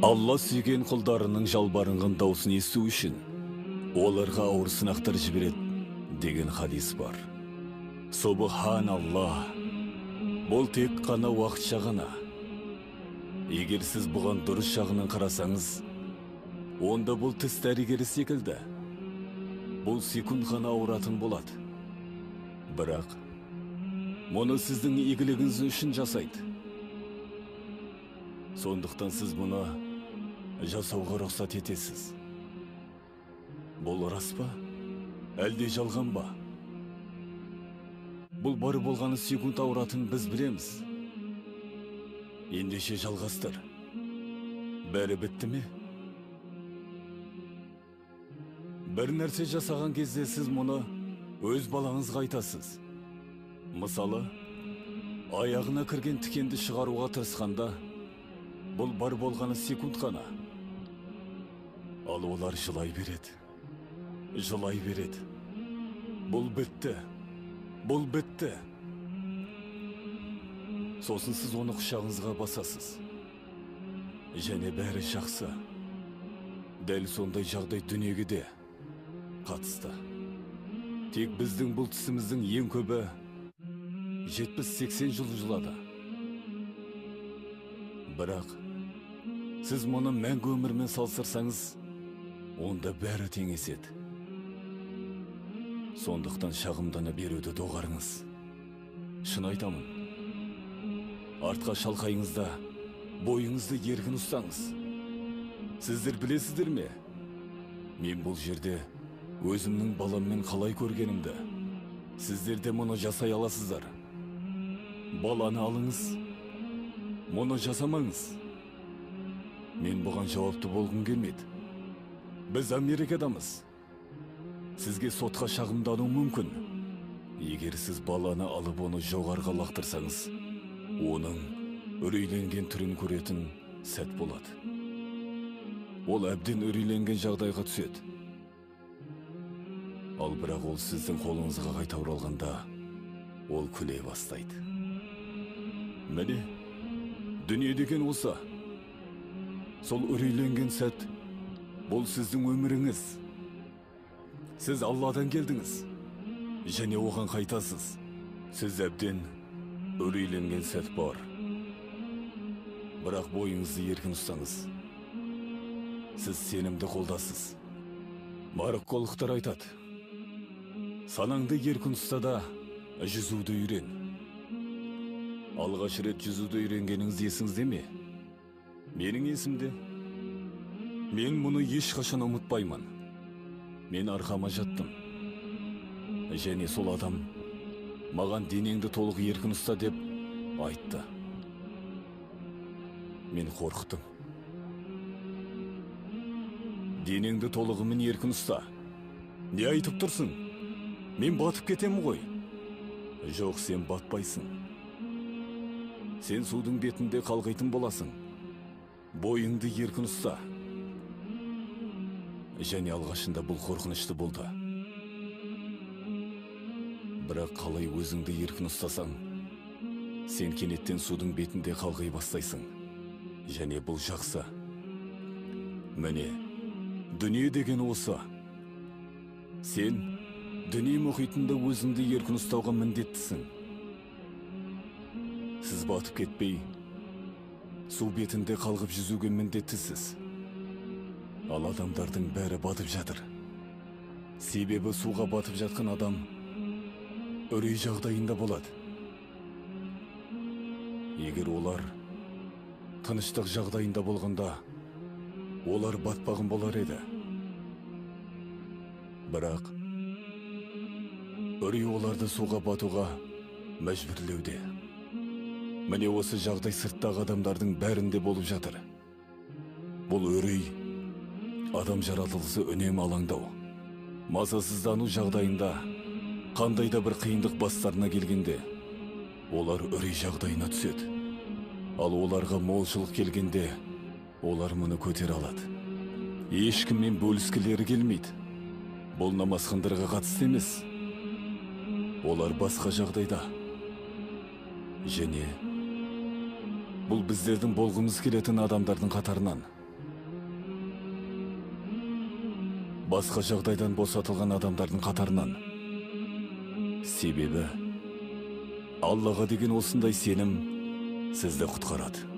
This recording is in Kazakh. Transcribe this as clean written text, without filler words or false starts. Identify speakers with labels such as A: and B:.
A: Алла сүйген құлдарының жалбарынған даусын есту үшін оларға ауыр сынақтар жібереді деген хадис бар. Субханалла, бұл тек қана уақытша ғана. Егер сіз бұған дұрыс жағынан қарасаңыз, онда бұл тіс дәрігері секілді. Бұл секунд ғана ауыратын болады. Бірақ мұны сіздің игілігіңіз үшін жасайды. Сондықтан сіз мұны жасауға рұқсат етесіз. Бұл рас па? Әлде жалған ба? Бұл бары болғаны секунд ауыратын біз білеміз. Ендеше жалғастыр. Бәрі бітті ме? Бір нәрсе жасаған кезде сіз мұны өз балаңызға айтасыз. Мысалы, аяғына кірген тікенді шығаруға тырысқанда, бұл бар болғаны секунд қана. Ал олар жылай береді. Жылай береді. Бұл бітті. Бұл бітті. Сосын сіз оны құшағыңызға басасыз. Және бәрі жақсы. Дәл сондай жағдай дүниеге де қатысты. Тек біздің бұл тісіміздің ең көбі 70-80 жыл жылады. Бірақ сіз мұны мәңгі өмірмен салыстырсаңыз, онда бәрі теңеседі. Сондықтан шағымдана беруді доғарыңыз. Шын айтамын. Артқа шалқайыңызда бойыңызды еркін ұстаңыз. Сіздер білесіздер ме? Мен бұл жерде өзімнің баламмен қалай көргенімді. Сіздер де мұны жасай аласыздар. Баланы алыңыз. Мұны жасамаңыз. Мен бұған жауапты болғым келмеді. Біз Америкадамыз. Сізге сотқа шағымдану мүмкін. Егер сіз баланы алып оны жоғарға лақтырсаңыз, оның үрейленген түрін көретін сәт болады. Ол әбден үрейленген жағдайға түседі. Ал бірақ ол сіздің қолыңызға қайта оралғанда, ол күле бастайды. Міне, дүние деген осы. Сол үрейленген сәт, бұл сіздің өміріңіз. Сіз Алладан келдіңіз, және оған қайтасыз. Сіз әбден үрейленген сәт бар. Бірақ бойыңызды еркін ұстаңыз. Сіз сенімді қолдасыз. Марокколықтар айтады: санаңды еркін ұстада жүзуді үйрен. Алғаш рет жүзуді үйренгеніңіз есіңізде ме? Менің есімде. Мен мұны ешқашан ұмытпаймын. Мен арқама жаттым. Және сол адам маған денеңді толық еркін ұста деп айтты. Мен қорықтым. Денеңді толығымен еркін ұста. Не айтып тұрсың? Мен батып кетемін ғой. Жоқ, сен батпайсың. Сен судың бетінде қалғайтын боласың. Бойыңды еркін ұста. Және алғашында бұл қорқынышты болды. Бірақ қалай өзіңді еркін ұстасаң, сен кенеттен судың бетінде қалғай бастайсың. Және бұл жақсы. Міне, дүние деген осы. Сен дүние мұхитында өзіңді еркін ұстауға міндеттісің. Сіз батып кетпей, су бетінде қалғып жүзуге міндеттісіз. Ал адамдардың бәрі батып жатыр. Себебі суға батып жатқан адам үрей жағдайында болады. Егер олар тыныштық жағдайында болғанда, олар батпағын болар еді. Бірақ үрей оларды суға батуға мәжбүрлеуде. Міне осы жағдай сырттағы адамдардың бәрінде болып жатыр. Бұл үрей адам жаратылысы үнемі алаңдау. Мазасыздану жағдайында, қандай да бір қиындық бастарына келгенде, олар үрей жағдайына түседі. Ал оларға молшылық келгенде, олар мұны көтере алады. Ешкіммен бөліскілері келмейді. Бұл намазхандарға қатысты емес. Олар басқа жағдайда. Және бұл біздердің болғымыз келетін адамдардың қатарынан. басқа жағдайдан босатылған адамдардың қатарынан. Себебі Аллаға деген осындай сенім сізді құтқарады.